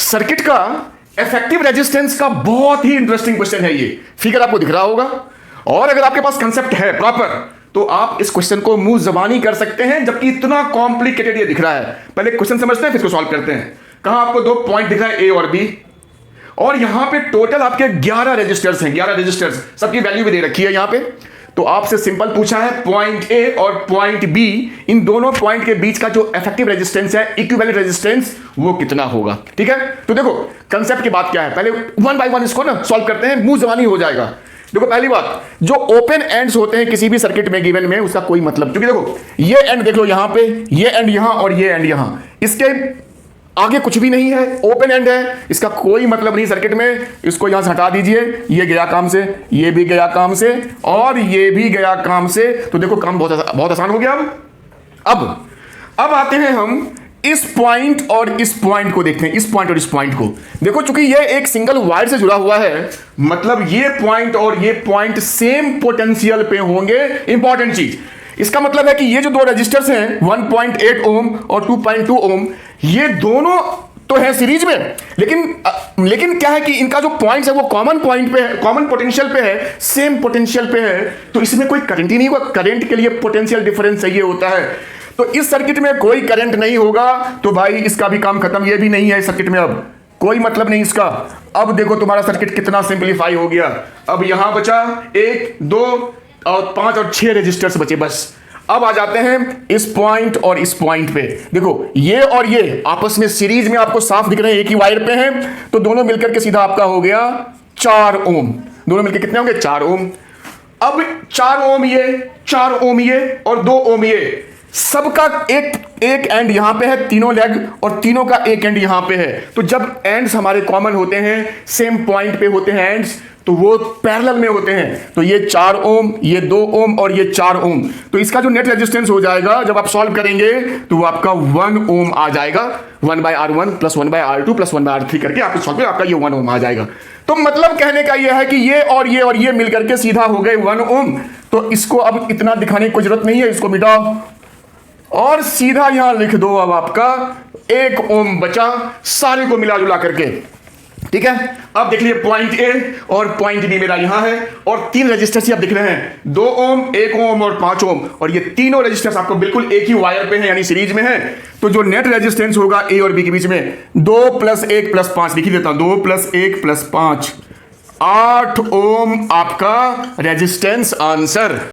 Circuit का effective resistance का बहुत ही इंटरेस्टिंग क्वेश्चन है ये। फिगर आपको दिख रहा होगा, और अगर आपके पास कंसेप्ट है प्रॉपर तो आप इस क्वेश्चन को मुंह जबानी कर सकते हैं, जबकि इतना कॉम्प्लिकेटेड ये दिख रहा है। पहले क्वेश्चन समझते हैं फिर इसको सॉल्व करते हैं। कहां आपको दो पॉइंट दिख रहा है, ए और बी, और यहां पे टोटल आपके 11 रजिस्टर्स हैं। 11 रजिस्टर्स, सबकी वैल्यू भी दे रखी है यहां पे। तो आपसे सिंपल पूछा है पॉइंट ए और पॉइंट बी, इन दोनों पॉइंट के बीच का जो इफेक्टिव रेजिस्टेंस है, इक्विवेलेंट रेजिस्टेंस, वो कितना होगा। ठीक है, तो देखो कंसेप्ट की बात क्या है, पहले वन बाय वन इसको ना सॉल्व करते हैं, मुंह जबानी हो जाएगा। देखो पहली बात, जो ओपन एंड्स होते हैं किसी भी सर्किट में गिवन में, उसका कोई मतलब, क्योंकि देखो ये एंड देख लो यहां पे, ये एंड यहां और ये एंड यहां, इसके आगे कुछ भी नहीं है, ओपन एंड है, इसका कोई मतलब नहीं सर्किट में। इसको यहां से हटा दीजिए, ये गया काम से, ये भी गया काम से, और ये भी गया काम से। तो देखो काम बहुत आसान हो गया। अब आते हैं हम इस पॉइंट और इस पॉइंट को देखते हैं, इस पॉइंट और इस पॉइंट को। देखो चूंकि ये एक सिंगल वायर से जुड़ा हुआ है, मतलब ये पॉइंट और ये पॉइंट सेम पोटेंशियल पे होंगे। इंपॉर्टेंट चीज, इसका मतलब है कि ये जो दो रजिस्टर्स हैं 1.8 ओम और 2.2 ओम, ये दोनों तो है सीरीज में, लेकिन क्या है कि इनका जो पॉइंट्स है वो कॉमन पॉइंट पे है, कॉमन पोटेंशियल पे है, सेम पोटेंशियल पे है। तो इसमें कोई करंट ही नहीं होगा, करंट के लिए पोटेंशियल डिफरेंस चाहिए होता है। तो इस सर्किट में कोई करंट नहीं होगा, तो भाई इसका भी काम खत्म। ये भी नहीं है इस सर्किट में, अब कोई मतलब नहीं इसका। अब देखो तुम्हारा सर्किट कितना सिंपलीफाई हो गया। अब यहां बचा 1, 2 और 5 और 6 रजिस्टर्स बचे बस। अब आ जाते हैं इस पॉइंट और इस पॉइंट पे। देखो ये और ये आपस में सीरीज में आपको साफ दिख रहे हैं, एक ही वायर पे हैं, तो दोनों मिलकर के सीधा आपका हो गया 4 ओम। दोनों मिलकर कितने होंगे, 4 ओम। अब 4 ओम ये, 4 ओम ये और 2 ओम ये, सबका एक एंड यहां पे है, तीनों लेग, और तीनों का एक एंड यहां पे है। तो जब एंड्स हमारे कॉमन होते हैं, सेम पॉइंट पे होते हैं एंड्स, तो वो पैरेलल में होते हैं। तो ये 4 ओम, ये 2 ओम और ये 4 ओम। तो इसका जो नेट रेजिस्टेंस हो जाएगा जब आप सॉल्व करेंगे, तो वो आपका 1 ओम आ जाएगा। 1/R1 plus 1/R2 plus 1/R3 करके आप सॉल्व करें, आपका ये 1 ओम आ जाएगा। तो मतलब कहने का ये है कि ये और ये मिलकर के सीधा हो गए 1 ओम। तो इसको अब इतना दिखाने की कोई जरूरत नहीं है, इसको मिटाओ और सीधा यहां लिख दो। अब आपका 1 ओम बचा सारे को मिला जुला करके। ठीक है, अब देख लीजिए पॉइंट ए और पॉइंट बी मेरा यहां है, और 3 रजिस्टर्स आप दिख रहे हैं, 2 ओम, 1 ओम और 5 ओम, और ये तीनों रजिस्टर्स आपको बिल्कुल एक ही वायर पे हैं, यानी सीरीज में है। तो जो नेट रेजिस्टेंस होगा ए और बी के बीच में, 2 + 1 + 5 लिख देता हूं, 2 + 1 + 5, 8 ओम आपका रेजिस्टेंस आंसर।